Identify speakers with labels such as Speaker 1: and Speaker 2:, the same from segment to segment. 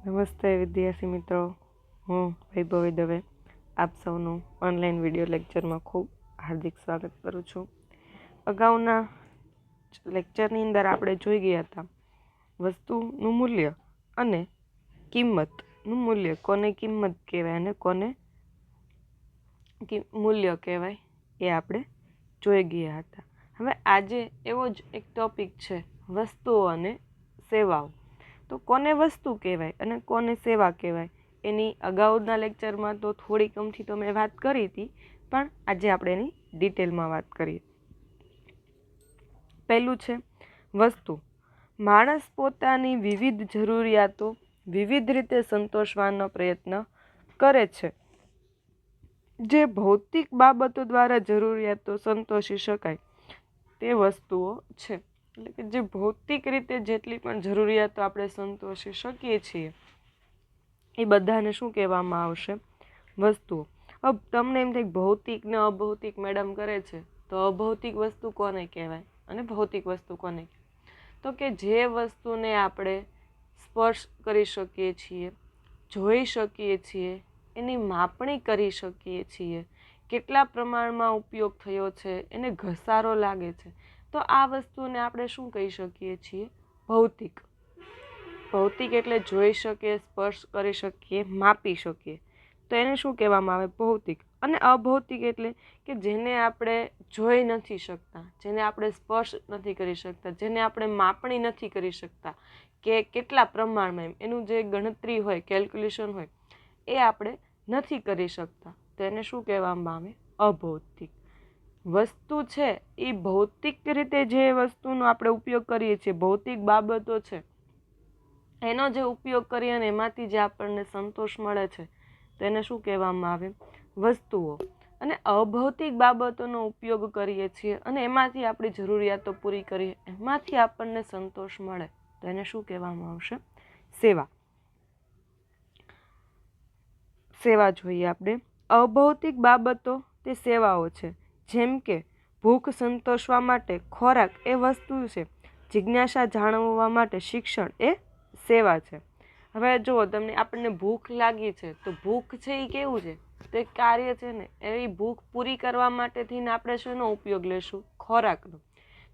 Speaker 1: નમસ્તે વિદ્યાર્થી મિત્રો, હું વૈભવી દવે આપ સૌનું ઓનલાઈન વિડીયો લેક્ચરમાં ખૂબ હાર્દિક સ્વાગત કરું છું. અગાઉના લેક્ચરની અંદર આપણે જોઈ ગયા હતા વસ્તુનું મૂલ્ય અને કિંમતનું મૂલ્ય, કોને કિંમત કહેવાય અને કોને મૂલ્ય કહેવાય એ આપણે જોઈ ગયા હતા. હવે આજે એવો જ એક ટોપિક છે વસ્તુઓ અને સેવાઓ. તો કોને વસ્તુ કહેવાય અને કોને સેવા કહેવાય એની અગાઉના લેક્ચરમાં તો થોડીક અમથી તો મેં વાત કરી હતી, પણ આજે આપણે એની ડિટેલમાં વાત કરીએ. પહેલું છે વસ્તુ. માણસ પોતાની વિવિધ જરૂરિયાતો વિવિધ રીતે સંતોષવાનો પ્રયત્ન કરે છે. જે ભૌતિક બાબતો દ્વારા જરૂરિયાતો સંતોષી શકાય તે વસ્તુઓ છે. એટલે કે જે ભૌતિક રીતે જેટલી પણ જરૂરિયાતો આપણે સંતોષી શકીએ છીએ એ બધાને શું કહેવામાં આવશે? વસ્તુઓ. હવે તમને એમ થાય ભૌતિક ને અભૌતિક મેડમ કરે છે, તો અભૌતિક વસ્તુ કોને કહેવાય અને ભૌતિક વસ્તુ કોને કહેવાય? તો કે જે વસ્તુને આપણે સ્પર્શ કરી શકીએ છીએ, જોઈ શકીએ છીએ, એની માપણી કરી શકીએ છીએ, કેટલા પ્રમાણમાં ઉપયોગ થયો છે, એને ઘસારો લાગે છે, તો આ વસ્તુને આપણે શું કહી શકીએ છીએ? ભૌતિક. ભૌતિક એટલે જોઈ શકીએ, સ્પર્શ કરી શકીએ, માપી શકીએ, તો એને શું કહેવામાં આવે? ભૌતિક. અને અભૌતિક એટલે કે જેને આપણે જોઈ નથી શકતા, જેને આપણે સ્પર્શ નથી કરી શકતા, જેને આપણે માપણી નથી કરી શકતા કે કેટલા પ્રમાણમાં એનું જે ગણતરી હોય, કેલ્ક્યુલેશન હોય, એ આપણે નથી કરી શકતા, તો એને શું કહેવામાં આવે? અભૌતિક. વસ્તુ છે એ ભૌતિક રીતે જે વસ્તુનો આપણે ઉપયોગ કરીએ છીએ, ભૌતિક બાબતો છે, એનો જે ઉપયોગ કરીએ અને એમાંથી જે આપણને સંતોષ મળે છે, તો એને શું કહેવામાં આવે? વસ્તુઓ. અને અભૌતિક બાબતોનો ઉપયોગ કરીએ છીએ અને એમાંથી આપણી જરૂરિયાતો પૂરી કરીએ, એમાંથી આપણને સંતોષ મળે, તો એને શું કહેવામાં આવશે? સેવા. સેવા જોઈએ આપણે. અભૌતિક બાબતો તે સેવાઓ છે. જેમ કે ભૂખ સંતોષવા માટે ખોરાક એ વસ્તુ છે, જિજ્ઞાસા જાણવા માટે શિક્ષણ એ સેવા છે. હવે જુઓ, તમને આપણને ભૂખ લાગી છે, તો ભૂખ છે એ કેવું છે? તો એક કાર્ય છે ને, એવી ભૂખ પૂરી કરવા માટેથી આપણે શેનો ઉપયોગ લેશું? ખોરાકનો.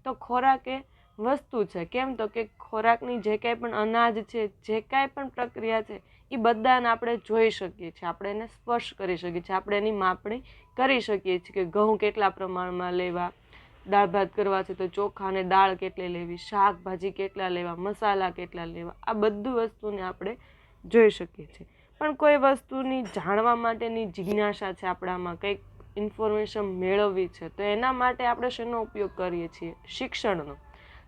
Speaker 1: તો ખોરાક એ વસ્તુ છે. કેમ? તો કે ખોરાકની જે કાંઈ પણ અનાજ છે, જે કાંઈ પણ પ્રક્રિયા છે, એ બધાને આપણે જોઈ શકીએ છીએ, આપણે એને સ્પર્શ કરી શકીએ છીએ, આપણે એની માપણી કરી શકીએ છીએ કે ઘઉં કેટલા પ્રમાણમાં લેવા, દાળ ભાત કરવા છે તો ચોખા અને દાળ કેટલી લેવી, શાકભાજી કેટલા લેવા, મસાલા કેટલા લેવા, આ બધું વસ્તુને આપણે જોઈ શકીએ છીએ. પણ કોઈ વસ્તુની જાણવા માટેની જિજ્ઞાસા છે, આપણામાં કંઈક ઇન્ફોર્મેશન મેળવવી છે, તો એના માટે આપણે શેનો ઉપયોગ કરીએ છીએ? શિક્ષણનો.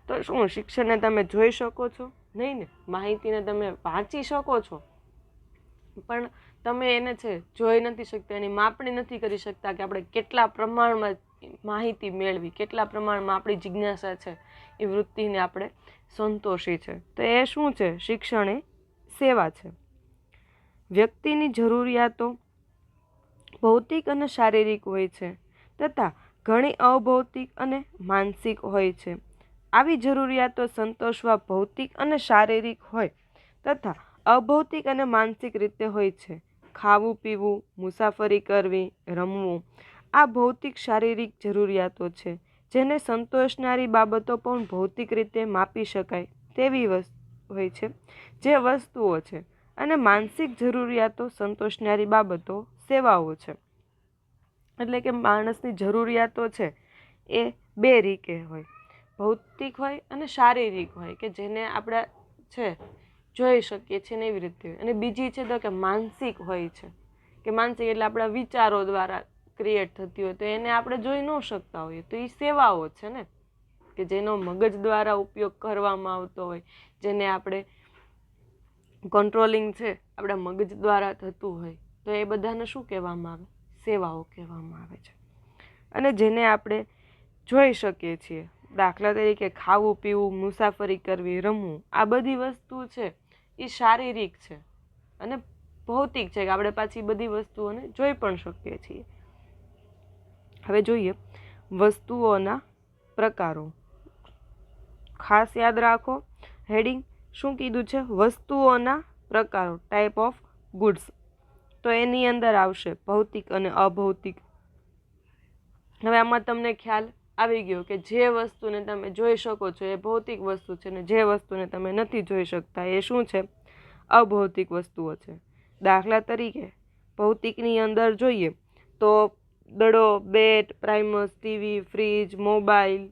Speaker 1: તો શું શિક્ષણને તમે જોઈ શકો છો? નહીં ને. માહિતીને તમે વાંચી શકો છો, પણ તમે એને છે જોઈ નથી શકતા, એની માપણી નથી કરી શકતા કે આપણે કેટલા પ્રમાણમાં માહિતી મેળવી, કેટલા પ્રમાણમાં આપણી જિજ્ઞાસા છે એ વૃત્તિને આપણે સંતોષી છે. તો એ શું છે? શિક્ષણ એ સેવા છે. વ્યક્તિની જરૂરિયાતો ભૌતિક અને શારીરિક હોય છે, તથા ઘણી અભૌતિક અને માનસિક હોય છે. આવી જરૂરિયાતો સંતોષવા ભૌતિક અને શારીરિક હોય તથા અભૌતિક અને માનસિક રીતે હોય છે. ખાવું પીવું, મુસાફરી કરવી, રમવું, આ ભૌતિક શારીરિક જરૂરિયાતો છે, જેને સંતોષનારી બાબતો પણ ભૌતિક રીતે માપી શકાય તેવી હોય છે, જે વસ્તુઓ છે. અને માનસિક જરૂરિયાતો સંતોષનારી બાબતો સેવાઓ છે. એટલે કે માણસની જરૂરિયાતો છે એ બે રીતે હોય, ભૌતિક હોય અને શારીરિક હોય, કે જેને આપણે છે જોઈ શકીએ છીએ ને એવી રીતે. અને બીજી છે તો કે માનસિક હોય છે, કે માનસિક એટલે આપણા વિચારો દ્વારા ક્રિએટ થતી હોય, તો એને આપણે જોઈ ન શકતા હોઈએ, તો એ સેવાઓ છે ને, કે જેનો મગજ દ્વારા ઉપયોગ કરવામાં આવતો હોય, જેને આપણે કંટ્રોલિંગ છે આપણા મગજ દ્વારા થતું હોય, તો એ બધાને શું કહેવામાં આવે? સેવાઓ કહેવામાં આવે છે. અને જેને આપણે જોઈ શકીએ છીએ, દાખલા તરીકે ખાવું પીવું, મુસાફરી કરવી, રમવું, આ બધી વસ્તુ છે એ શારીરિક છે અને ભૌતિક છે, કે આપણે પાછી બધી વસ્તુઓને જોઈ પણ શકીએ છીએ. હવે જોઈએ વસ્તુઓના પ્રકારો. ખાસ યાદ રાખો, હેડિંગ શું કીધું છે? વસ્તુઓના પ્રકારો, ટાઈપ ઓફ ગુડ્સ. તો એની અંદર આવશે ભૌતિક અને અભૌતિક. હવે આમાં તમને ખ્યાલ આવી ગયો કે જે વસ્તુને તમે જોઈ શકો છો એ ભૌતિક વસ્તુ છે ને જે વસ્તુને તમે નથી જોઈ શકતા એ શું છે? અભૌતિક વસ્તુઓ છે. દાખલા તરીકે ભૌતિકની અંદર જોઈએ તો દડો, bat, primus, TV, fridge, mobile,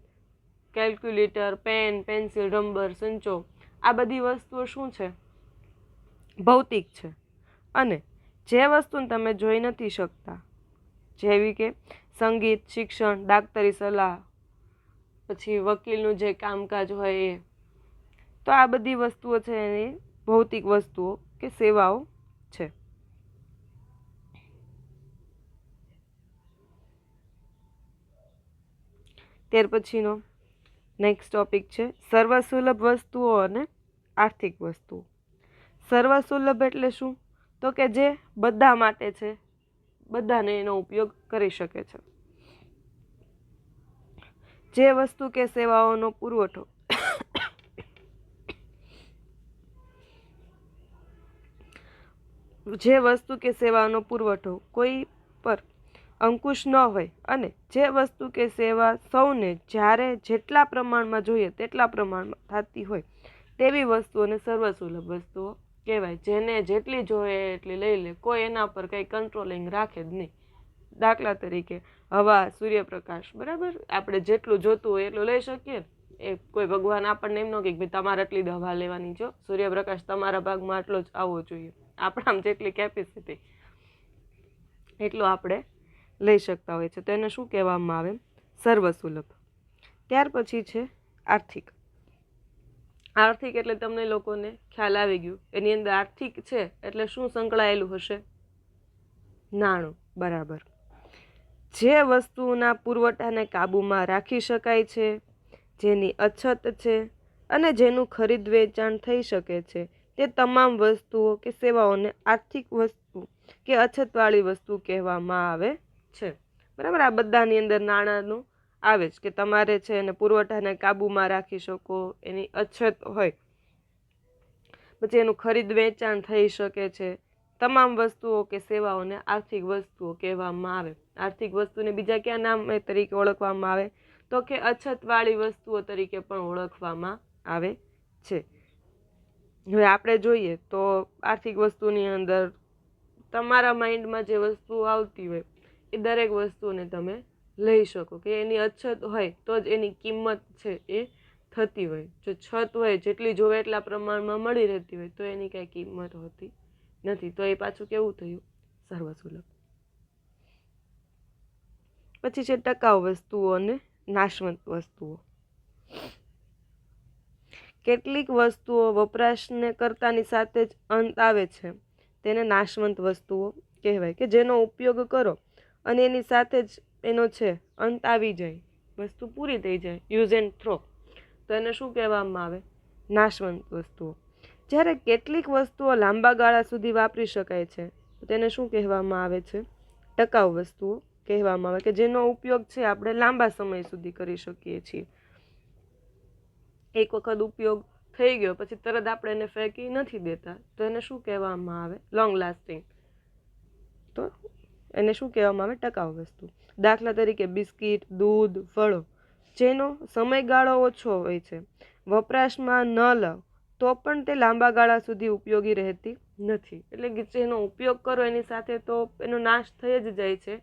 Speaker 1: calculator, pen, pencil, rubber, સંચો, આ બધી વસ્તુઓ શું છે? ભૌતિક છે. અને જે વસ્તુને તમે જોઈ નથી શકતા, જેવી કે સંગીત, શિક્ષણ, ડાક્ટરી સલાહ, પછી વકીલનું જે કામકાજ હોય એ, તો આ બધી વસ્તુઓ છે એની ભૌતિક વસ્તુઓ કે સેવાઓ છે. ત્યાર પછીનો નેક્સ્ટ ટોપિક છે સર્વસુલભ વસ્તુઓ અને આર્થિક વસ્તુઓ. સર્વસુલભ એટલે શું? તો કે જે બધા માટે છે, બધાને એનો ઉપયોગ કરી શકે છે. જે વસ્તુ કે સેવાઓનો પુરવઠો કોઈ પર અંકુશ ન હોય અને જે વસ્તુ કે સેવા સૌને જ્યારે જેટલા પ્રમાણમાં જોઈએ તેટલા પ્રમાણમાં થતી હોય તેવી વસ્તુઓને સર્વસુલભ વસ્તુઓ કહેવાય. જેને જેટલી જોઈએ એટલી લઈ લે, કોઈ એના પર કંઈ કંટ્રોલિંગ રાખે જ નહીં. દાખલા તરીકે હવા, સૂર્યપ્રકાશ, બરાબર, આપણે જેટલું જોતું હોય એટલું લઈ શકીએ. એ કોઈ ભગવાન આપણને એમ ન કહે કે ભાઈ તમારે એટલી દવા લેવાની છે, સૂર્યપ્રકાશ તમારા ભાગમાં આટલો જ આવવો જોઈએ. આપણામાં જેટલી કેપેસિટી એટલું આપણે લઈ શકતા હોય છે. તો એને શું કહેવામાં આવે? સર્વસુલભ. ત્યાર પછી છે આર્થિક. આર્થિક એટલે તમને લોકોને ખ્યાલ આવી ગયું. એની અંદર આર્થિક છે એટલે શું સંકળાયેલું હશે? નાણું, બરાબર. જે વસ્તુના પુરવઠાને કાબૂમાં રાખી શકાય છે, જેની અછત છે અને જેનું ખરીદ વેચાણ થઈ શકે છે તે તમામ વસ્તુઓ કે સેવાઓને આર્થિક વસ્તુ કે અછતવાળી વસ્તુ કહેવામાં આવે છે. બરાબર, આ બધાની અંદર નાણાંનું આવે જ કે તમારે છે એને પુરવઠાને કાબૂમાં રાખી શકો, એની અછત હોય, પછી એનું ખરીદ વેચાણ થઈ શકે છે. તમામ વસ્તુઓ કે સેવાઓને આર્થિક વસ્તુઓ કહેવામાં આવે. આર્થિક વસ્તુને બીજા કયા નામ તરીકે ઓળખવામાં આવે? તો કે અછતવાળી વસ્તુઓ તરીકે પણ ઓળખવામાં આવે છે. હવે આપણે જોઈએ તો આર્થિક વસ્તુની અંદર તમારા માઇન્ડમાં જે વસ્તુ આવતી હોય એ દરેક વસ્તુને તમે લઈ શકો કે એની અછત હોય તો જ એની કિંમત છે એ થતી હોય. જો છત હોય, જેટલી જોવે એટલા પ્રમાણમાં મળી રહેતી હોય તો એની કાંઈ કિંમત હોતી નથી. તો એ પાછું કેવું થયું? સર્વસુલભ. પછી છે ટકાઉ વસ્તુઓ અને નાશવંત વસ્તુઓ. કેટલીક વસ્તુઓ વપરાશને કરતાની સાથે જ અંત આવે છે તેને નાશવંત વસ્તુઓ કહેવાય કે જેનો ઉપયોગ કરો અને એની સાથે જ એનો છે અંત આવી જાય, વસ્તુ પૂરી થઈ જાય, યુઝ એન્ડ થ્રો, તો એને શું કહેવામાં આવે? નાશવંત વસ્તુઓ. જ્યારે કેટલીક વસ્તુઓ લાંબા ગાળા સુધી વાપરી શકાય છે તો તેને શું કહેવામાં આવે છે? ટકાઉ વસ્તુઓ કહેવામાં આવે કે જેનો ઉપયોગ છે આપણે લાંબા સમય સુધી કરી શકીએ છીએ. એક વખત ઉપયોગ થઈ ગયો પછી તરત આપણે એને ફેંકી નથી દેતા તો એને શું કહેવામાં આવે? Long lasting. તો એને શું કહેવામાં આવે? ટકાઉ વસ્તુ. દાખલા તરીકે બિસ્કિટ, દૂધ, ફળો, જેનો સમયગાળો ઓછો હોય છે, વપરાશમાં ન લો તો પણ તે લાંબા ગાળા સુધી ઉપયોગી રહેતી નથી. એટલે કે જેનો ઉપયોગ કરો એની સાથે તો એનો નાશ થઈ જ જાય છે,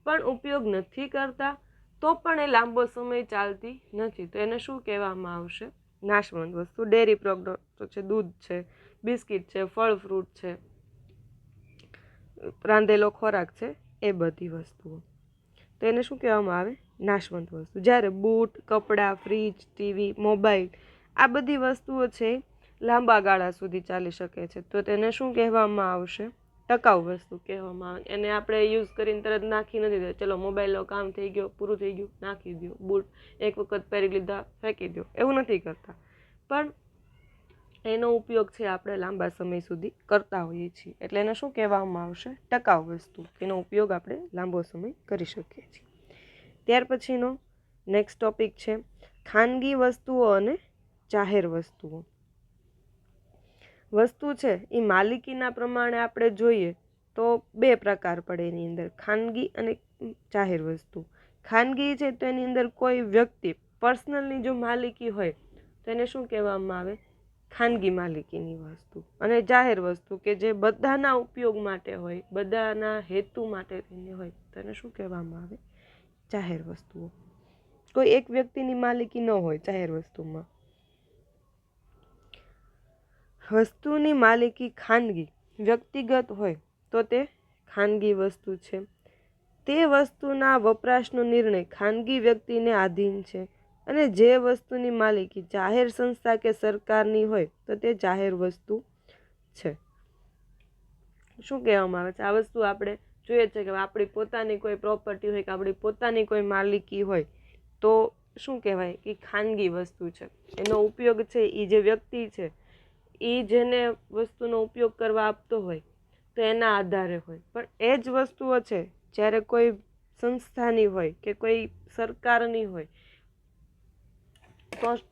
Speaker 1: પણ ઉપયોગ નથી કરતા તો પણ એ લાંબો સમય ચાલતી નથી. તો એને શું કહેવામાં આવશે? નાશવંત વસ્તુ. ડેરી પ્રોડક્ટ છે, દૂધ છે, બિસ્કિટ છે, ફળ ફ્રૂટ છે, રાંધેલો ખોરાક છે, એ બધી વસ્તુઓ. તો એને શું કહેવામાં આવે? નાશવંત વસ્તુ. જ્યારે બૂટ, કપડાં, ફ્રીજ, ટીવી, મોબાઈલ, આ બધી વસ્તુઓ છે લાંબા ગાળા સુધી ચાલી શકે છે તો તેને શું કહેવામાં આવશે? ટકાઉ વસ્તુ કહેવામાં આવે. એને આપણે યુઝ કરીને તરત નાખી નથી દે, ચલો મોબાઈલનું કામ થઈ ગયો, પૂરું થઈ ગયું, નાખી દો. બૂટ એક વખત પહેરી લીધા, ફેંકી દો, એવું નથી કરતા, પણ એનો ઉપયોગ છે આપણે લાંબા સમય સુધી કરતા હોઈએ છીએ. એટલે એને શું કહેવામાં આવશે? ટકાઉ વસ્તુ. એનો ઉપયોગ આપણે લાંબો સમય કરી શકીએ છીએ. ત્યાર પછીનો નેક્સ્ટ ટોપિક છે ખાનગી વસ્તુઓ અને જાહેર વસ્તુઓ. વસ્તુ છે એ માલિકીના પ્રમાણે આપણે જોઈએ તો બે પ્રકાર પડે એની અંદર, ખાનગી અને જાહેર વસ્તુ. ખાનગી છે તો એની અંદર કોઈ વ્યક્તિ પર્સનલની જો માલિકી હોય તો એને શું કહેવામાં આવે? ખાનગી માલિકીની વસ્તુ. અને જાહેર વસ્તુ કે જે બધાના ઉપયોગ માટે હોય, બધાના હેતુ માટે હોય, તો એને શું કહેવામાં આવે? જાહેર વસ્તુઓ. કોઈ એક વ્યક્તિની માલિકી ન હોય જાહેર વસ્તુમાં. વસ્તુની માલિકી ખાનગી વ્યક્તિગત હોય તો તે ખાનગી વસ્તુ છે. તે વસ્તુના વપરાશનો નિર્ણય ખાનગી વ્યક્તિને આધીન છે. અને જે વસ્તુની માલિકી જાહેર સંસ્થા કે સરકારની હોય તો તે જાહેર વસ્તુ છે. શું કહેવામાં આવે છે? આ વસ્તુ આપણે જોઈએ છે કે આપણી પોતાની કોઈ પ્રોપર્ટી હોય કે આપણી પોતાની કોઈ માલિકી હોય તો શું કહેવાય કે ખાનગી વસ્તુ છે. એનો ઉપયોગ છે એ જે વ્યક્તિ છે એ જેને વસ્તુનો ઉપયોગ કરવા આપતો હોય તો એના આધારે હોય. પણ એ જ વસ્તુઓ છે જ્યારે કોઈ સંસ્થાની હોય કે કોઈ સરકારની હોય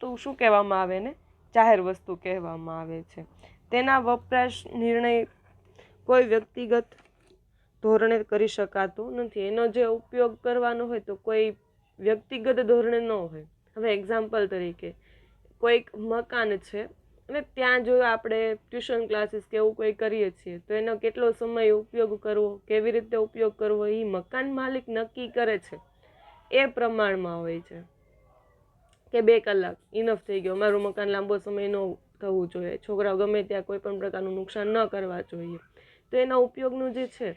Speaker 1: તો શું કહેવામાં આવે ને? જાહેર વસ્તુ કહેવામાં આવે છે. તેના વપરાશ નિર્ણય કોઈ વ્યક્તિગત ધોરણે કરી શકાતો નથી. એનો જે ઉપયોગ કરવાનો હોય તો કોઈ વ્યક્તિગત ધોરણે ન હોય. હવે એક્ઝામ્પલ તરીકે કોઈક મકાન છે અને ત્યાં જો આપણે ટ્યુશન ક્લાસીસ કે એવું કોઈ કરીએ છીએ તો એનો કેટલો સમય ઉપયોગ કરવો, કેવી રીતે ઉપયોગ કરવો એ મકાન માલિક નક્કી કરે છે. એ પ્રમાણમાં હોય છે કે 2 કલાક ઇનફ થઈ ગયો, મારું મકાન લાંબો સમય ન થવું જોઈએ, છોકરાઓ ગમે ત્યાં કોઈ પણ પ્રકારનું નુકસાન ન કરવા જોઈએ. તો એના ઉપયોગનું જે છે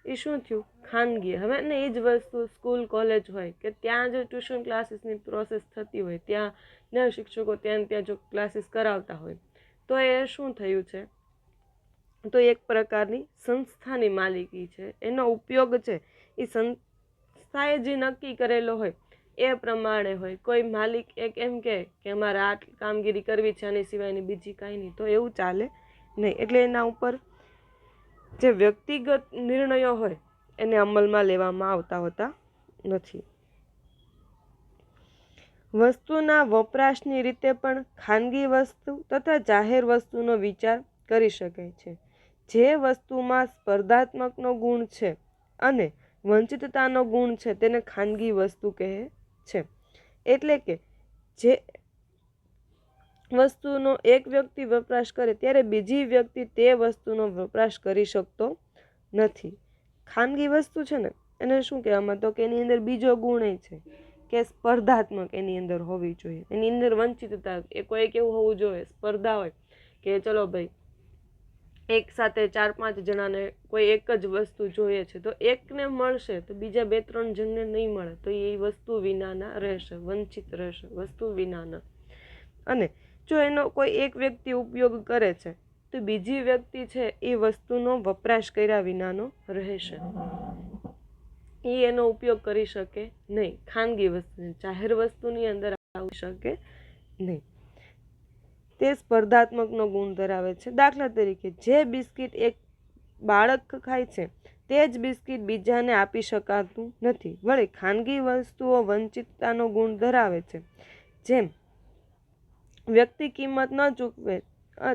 Speaker 1: એ શું થયું? ખાનગી. હવે ને એ જ વસ્તુ સ્કૂલ કોલેજ હોય કે ત્યાં જો ટ્યુશન ક્લાસીસની પ્રોસેસ થતી હોય, ત્યાં શિક્ષકો ત્યાં જો ક્લાસીસ કરાવતા હોય તો એ શું થયું છે? તો એક પ્રકારની સંસ્થાની માલિકી છે. એનો ઉપયોગ છે એ સંસ્થાએ જે નક્કી કરેલો હોય એ પ્રમાણે હોય. કોઈ માલિક એક એમ કે અમારે આ કામગીરી કરવી છે આની સિવાયની બીજી કાંઈ નહીં, તો એવું ચાલે નહીં. એટલે એના ઉપર જે વ્યક્તિગત નિર્ણયો હોય એને અમલમાં લેવામાં આવતા હોતા નથી. વસ્તુના વપરાશની રીતે પણ ખાનગી વસ્તુ તથા જાહેર વસ્તુનો વિચાર કરી શકાય છે. જે વસ્તુમાં સ્પર્ધાત્મકનો ગુણ છે અને વંચિતતાનો ગુણ છે તેને ખાનગી વસ્તુ કહે છે. એટલે કે જે વસ્તુનો એક વ્યક્તિ વપરાશ કરે ત્યારે બીજી વ્યક્તિ તે વસ્તુનો વપરાશ કરી શકતો નથી. ખાનગી વસ્તુ છે ને એને શું કહેવામાં? તો કે એની અંદર બીજો ગુણ એ છે કે સ્પર્ધાત્મક એની અંદર હોવી જોઈએ. એની અંદર વંચિતતા એ કોઈક એવું હોવું જોઈએ, સ્પર્ધા હોય કે ચલો ભાઈ એક સાથે 4-5 જણાને કોઈ એક જ વસ્તુ જોઈએ છે તો એકને મળશે તો બીજા 2-3 જણને નહીં મળે, તો એ વસ્તુ વિનાના રહેશે, વંચિત રહેશે, વસ્તુ વિનાના. અને જો એનો કોઈ એક વ્યક્તિ ઉપયોગ કરે છે તો બીજી વ્યક્તિ છે એ વસ્તુનો વપરાશ કર્યા વિનાનો રહેશે. એ એનો ઉપયોગ કરી શકે નહીં. ખાનગી વસ્તુ, જાહેર વસ્તુની અંદર આવી શકે નહીં. તે સ્પર્ધાત્મકનો ગુણ ધરાવે છે. દાખલા તરીકે જે બિસ્કિટ એક બાળક ખાય છે તે જ બિસ્કિટ બીજાને આપી શકાતું નથી. વળી ખાનગી વસ્તુઓ વંચિતતાનો ગુણ ધરાવે છે. જેમ વ્યક્તિ કિંમત ન ચૂકવે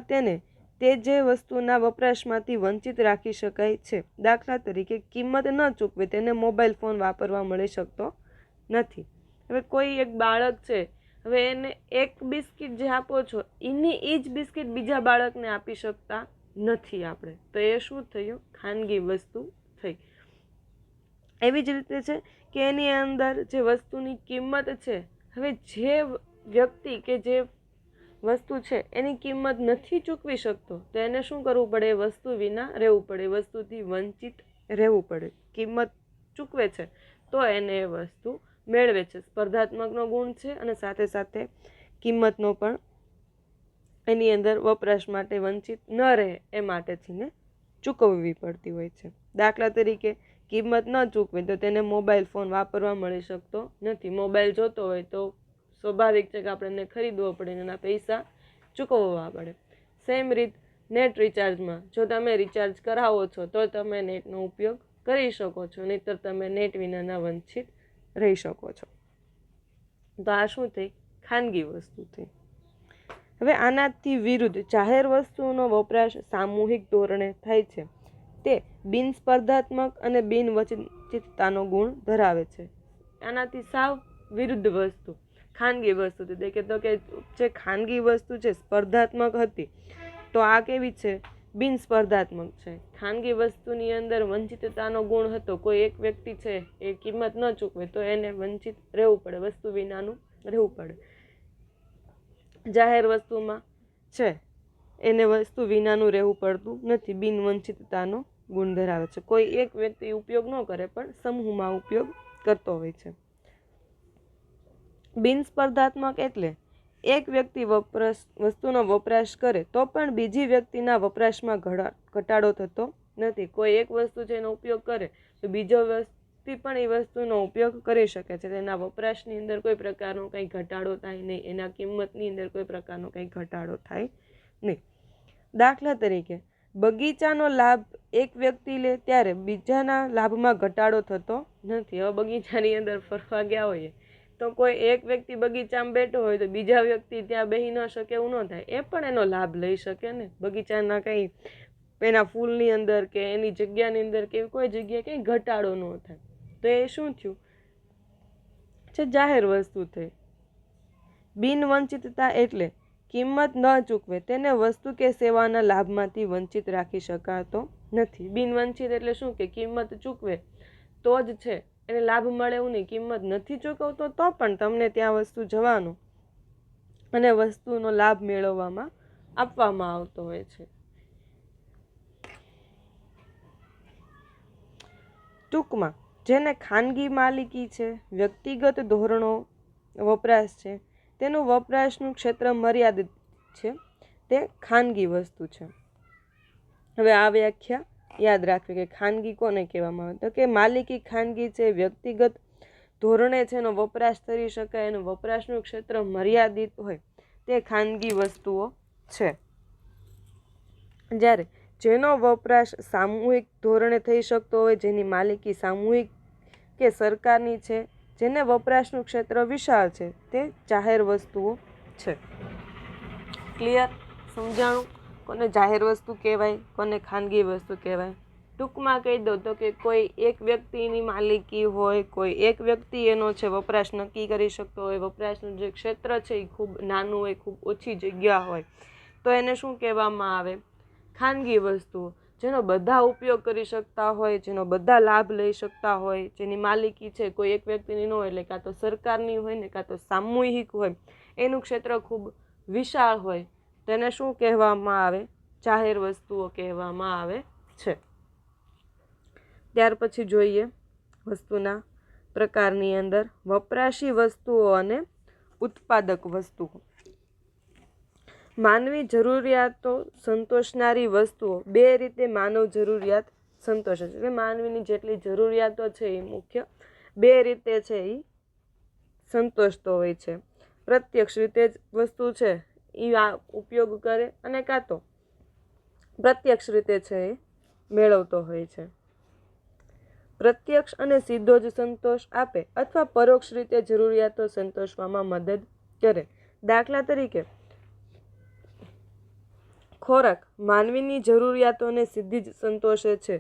Speaker 1: તેને તે જે વસ્તુના વપરાશમાંથી વંચિત રાખી શકાય છે. દાખલા તરીકે કિંમત ન ચૂકવે તેને મોબાઈલ ફોન વાપરવા મળી શકતો નથી. હવે કોઈ એક બાળક છે, હવે એને એક બિસ્કિટ જે આપો છો એની એ જ બિસ્કિટ બીજા બાળકને આપી શકતા નથી આપણે, તો એ શું થયું? ખાનગી વસ્તુ થઈ. એવી જ રીતે છે કે એની અંદર જે વસ્તુની કિંમત છે, હવે જે વ્યક્તિ કે જે વસ્તુ છે એની કિંમત નથી ચૂકવી શકતો તો એને શું કરવું પડે? એ વસ્તુ વિના રહેવું પડે, વસ્તુથી વંચિત રહેવું પડે. કિંમત ચૂકવે છે તો એને એ વસ્તુ મેળવે છે. સ્પર્ધાત્મકનો ગુણ છે અને સાથે સાથે કિંમતનો પણ એની અંદર વપરાશ માટે વંચિત ન રહે એ માટેથીને ચૂકવવી પડતી હોય છે. દાખલા તરીકે કિંમત ન ચૂકવે તો તેને મોબાઈલ ફોન વાપરવા મળી શકતો નથી. મોબાઈલ જોતો હોય તો સ્વાભાવિક છે કે આપણે એને ખરીદવો પડે, એના પૈસા ચૂકવવા પડે. સેમ રીત નેટ રિચાર્જમાં જો તમે રિચાર્જ કરાવો છો તો તમે નેટનો ઉપયોગ કરી શકો છો, નહીંતર તમે નેટ વિનાના વંચિત રહી શકો છો. તો આ શું થઈ? ખાનગી વસ્તુ થઈ. હવે આનાથી વિરુદ્ધ જાહેર વસ્તુઓનો વપરાશ સામૂહિક ધોરણે થાય છે. તે બિન સ્પર્ધાત્મક અને બિનવંચિતતાનો ગુણ ધરાવે છે. આનાથી સાવ વિરુદ્ધ વસ્તુ ખાનગી વસ્તુ હતી કે જે ખાનગી વસ્તુ છે સ્પર્ધાત્મક હતી, તો આ કેવી છે? બિન સ્પર્ધાત્મક છે. ખાનગી વસ્તુની અંદર વંચિતતાનો ગુણ હતો. કોઈ એક વ્યક્તિ છે એ કિંમત ન ચૂકવે તો એને વંચિત રહેવું પડે, વસ્તુ વિનાનું રહેવું પડે. જાહેર વસ્તુમાં છે એને વસ્તુ વિનાનું રહેવું પડતું નથી, બિનવંચિતતાનો ગુણ ધરાવે છે. કોઈ એક વ્યક્તિ ઉપયોગ ન કરે પણ સમૂહમાં ઉપયોગ કરતો હોય છે. બિન સ્પર્ધાત્મક એટલે એક વ્યક્તિ વસ્તુનો વપરાશ કરે તો પણ બીજી વ્યક્તિના વપરાશમાં ઘટાડો થતો નથી. કોઈ એક વસ્તુ છે એનો ઉપયોગ કરે તો બીજો વ્યક્તિ પણ એ વસ્તુનો ઉપયોગ કરી શકે છે. તેના વપરાશની અંદર કોઈ પ્રકારનો કંઈ ઘટાડો થાય નહીં, એના કિંમતની અંદર કોઈ પ્રકારનો કંઈ ઘટાડો થાય નહીં. દાખલા તરીકે બગીચાનો લાભ એક વ્યક્તિ લે ત્યારે બીજાના લાભમાં ઘટાડો થતો નથી. હવે બગીચાની અંદર ફરવા ગયા હોઈએ તો કોઈ એક વ્યક્તિ બગીચામાં બેઠો હોય તો બીજા વ્યક્તિ ત્યાં બેસી ન શકે એવું ન થાય, એ પણ એનો લાભ લઈ શકે ને. બગીચાના કંઈ એના ફૂલની અંદર કે એની જગ્યાની અંદર કે કોઈ જગ્યાએ કંઈ ઘટાડો ન થાય. તો એ શું થયું છે? જાહેર વસ્તુ થઈ. બિનવંચિતતા એટલે કિંમત ન ચૂકવે તેને વસ્તુ કે સેવાના લાભમાંથી વંચિત રાખી શકાતો નથી. બિનવંચિત એટલે શું કે કિંમત ચૂકવે તો જ છે એને લાભ મળે એવું નહીં. કિંમત નથી ચૂકવતો તો પણ તમને ત્યાં વસ્તુ જવાનું અને વસ્તુનો લાભ મેળવવામાં આપવામાં આવતો હોય છે. ટૂંકમાં જેને ખાનગી માલિકી છે, વ્યક્તિગત ધોરણો વપરાશ છે, તેનું વપરાશનું ક્ષેત્ર મર્યાદિત છે, તે ખાનગી વસ્તુ છે. હવે આ વ્યાખ્યા યાદ રાખવી કે ખાનગી કોને કહેવામાં આવે? તો કે માલિકી ખાનગી છે, વ્યક્તિગત ધોરણે છે એનો વપરાશ કરી શકાય, એનું વપરાશનું ક્ષેત્ર મર્યાદિત હોય તે ખાનગી વસ્તુઓ છે. જ્યારે જેનો વપરાશ સામૂહિક ધોરણે થઈ શકતો હોય, જેની માલિકી સામૂહિક કે સરકારની છે, જેને વપરાશનું ક્ષેત્ર વિશાળ છે, તે જાહેર વસ્તુઓ છે. ક્લિયર? સમજાણું? કોને જાહેર વસ્તુ કહેવાય, કોને ખાનગી વસ્તુ કહેવાય? ટૂંકમાં કહી દો તો કે કોઈ એક વ્યક્તિની માલિકી હોય, કોઈ એક વ્યક્તિ એનો છે વપરાશ નક્કી કરી શકતો હોય, વપરાશનું જે ક્ષેત્ર છે એ ખૂબ નાનું હોય, ખૂબ ઓછી જગ્યા હોય, તો એને શું કહેવામાં આવે? ખાનગી વસ્તુઓ. જેનો બધા ઉપયોગ કરી શકતા હોય, જેનો બધા લાભ લઈ શકતા હોય, જેની માલિકી છે કોઈ એક વ્યક્તિની ન હોય, એટલે કાં તો સરકારની હોય ને કાં તો સામૂહિક હોય, એનું ક્ષેત્ર ખૂબ વિશાળ હોય, તેને શું કહેવામાં આવે? જાહેર વસ્તુઓ કહેવામાં આવે છે. ત્યાર પછી જોઈએ વસ્તુના પ્રકારની અંદર વપરાશી વસ્તુઓ અને ઉત્પાદક વસ્તુઓ. માનવી જરૂરિયાતો સંતોષનારી વસ્તુઓ બે રીતે માનવ જરૂરિયાત સંતોષે છે. માનવીની જેટલી જરૂરિયાતો છે એ મુખ્ય બે રીતે છે એ સંતોષતો હોય છે. પ્રત્યક્ષ રીતે જ વસ્તુ છે એ ઉપયોગ કરે અને કાં તો પ્રત્યક્ષ રીતે છે એ મેળવતો હોય છે. પ્રત્યક્ષ અને સીધો જ સંતોષ આપે અથવા પરોક્ષ રીતે જરૂરિયાતો સંતોષવામાં મદદ કરે. દાખલા તરીકે ખોરાક માનવીની જરૂરિયાતોને સીધી જ સંતોષે છે,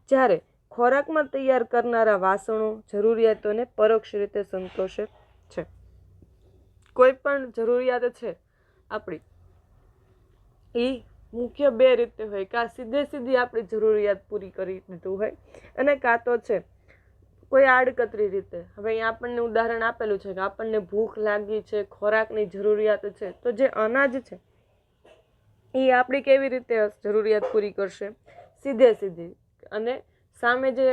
Speaker 1: જ્યારે ખોરાકમાં તૈયાર કરનારા વાસણો જરૂરિયાતોને પરોક્ષ રીતે સંતોષે છે. કોઈ પણ જરૂરિયાત છે આપણી એ મુખ્ય બે રીતે હોય, કાં સીધી આપણી જરૂરિયાત પૂરી કરી દીધું હોય અને કાં તો છે કોઈ આડકતરી રીતે. હવે અહીંયા આપણને ઉદાહરણ આપેલું છે કે આપણને ભૂખ લાગી છે, ખોરાકની જરૂરિયાત છે, તો જે અનાજ છે એ આપણી કેવી રીતે જરૂરિયાત પૂરી કરશે? સીધી. અને સામે જે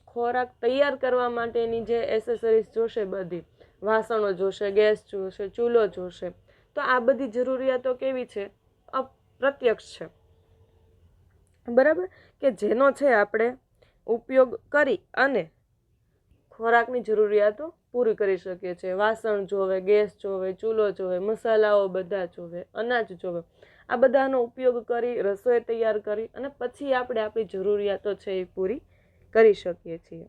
Speaker 1: ખોરાક તૈયાર કરવા માટેની જે એસેસરીઝ જોશે, બધી વાસણો જોશે, ગેસ જોશે, ચૂલો જોશે, તો આ બધી જરૂરિયાતો કેવી છે? અપ્રત્યક્ષ છે. બરાબર? કે જેનો છે આપણે ઉપયોગ કરી અને ખોરાકની જરૂરિયાતો પૂરી કરી શકીએ છીએ. વાસણ જોવે, ગેસ જોવે, ચૂલો જોવે, મસાલાઓ બધા જોવે, અનાજ જોવે, આ બધાનો ઉપયોગ કરી રસોઈ તૈયાર કરી અને પછી આપણે આપણી જરૂરિયાતો છે એ પૂરી કરી શકીએ છીએ.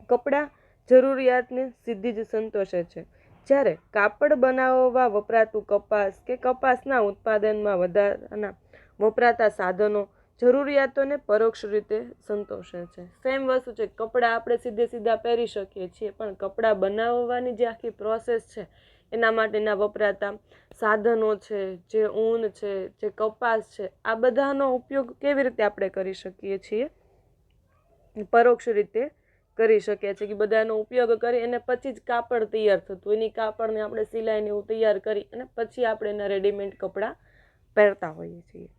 Speaker 1: કપડાં જરૂરિયાતને સીધી જ સંતોષે છે. જ્યારે કાપડ બનાવવા વપરાતું કપાસ કે કપાસના ઉત્પાદનમાં વધારાના વપરાતા સાધનો જરૂરિયાતોને પરોક્ષ રીતે સંતોષે છે. સેમ વસ્તુ છે, કપડાં આપણે સીધા પહેરી શકીએ છીએ, પણ કપડાં બનાવવાની જે આખી પ્રોસેસ છે એના માટેના વપરાતા સાધનો છે, જે ઊન છે, જે કપાસ છે, આ બધાનો ઉપયોગ કેવી રીતે આપણે કરી શકીએ છીએ? પરોક્ષ રીતે કરી શકીએ છીએ, કે બધાનો ઉપયોગ કરી અને પછી જ કાપડ તૈયાર થતું, એની કાપડને આપણે સિલાઈને એવું તૈયાર કરી અને પછી આપણે એના રેડીમેડ કપડાં પહેરતા હોઈએ છીએ.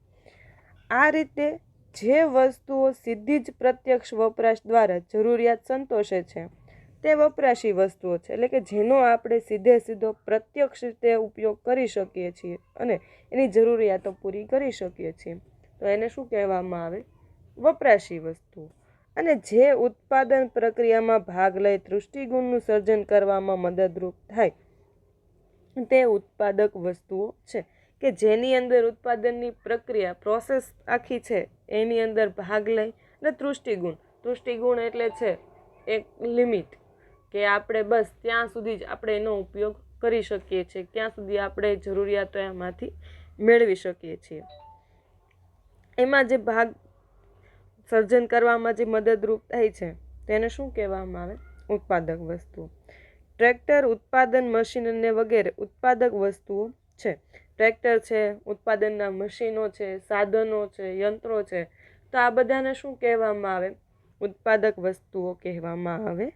Speaker 1: આ રીતે જે વસ્તુઓ સીધી જ પ્રત્યક્ષ વપરાશ દ્વારા જરૂરિયાત સંતોષે છે તે વપરાશી વસ્તુઓ છે, એટલે કે જેનો આપણે સીધો પ્રત્યક્ષ રીતે ઉપયોગ કરી શકીએ છીએ અને એની જરૂરિયાતો પૂરી કરી શકીએ છીએ, તો એને શું કહેવામાં આવે? વપરાશી વસ્તુઓ. અને જે ઉત્પાદન પ્રક્રિયામાં ભાગ લઈ દૃષ્ટિગુણનું સર્જન કરવામાં મદદરૂપ થાય તે ઉત્પાદક વસ્તુઓ છે, કે જેની અંદર ઉત્પાદનની પ્રક્રિયા પ્રોસેસ આખી છે એની અંદર ભાગ લઈ અને દૃષ્ટિગુણ એટલે છે એક લિમિટ, કે આપણે બસ ત્યાં સુધી જ આપણે એનો ઉપયોગ કરી શકીએ છીએ, ત્યાં સુધી આપણે જરૂરિયાતો એમાંથી મેળવી શકીએ છીએ. એમાં જે ભાગ સર્જન કરવામાં જે મદદરૂપ થાય છે તેને શું કહેવામાં આવે? ઉત્પાદક વસ્તુઓ. ટ્રેક્ટર, ઉત્પાદન મશીન અને વગેરે ઉત્પાદક વસ્તુઓ છે. ટ્રેક્ટર છે, ઉત્પાદનના મશીનો છે, સાધનો છે, યંત્રો છે, તો આ બધાને શું કહેવામાં આવે? ઉત્પાદક વસ્તુઓ કહેવામાં આવે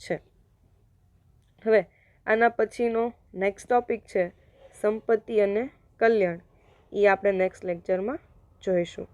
Speaker 1: છે. હવે આના પછીનો નેક્સ્ટ ટોપિક છે સંપત્તિ અને કલ્યાણ. એ આપણે નેક્સ્ટ લેક્ચરમાં જોઈશું.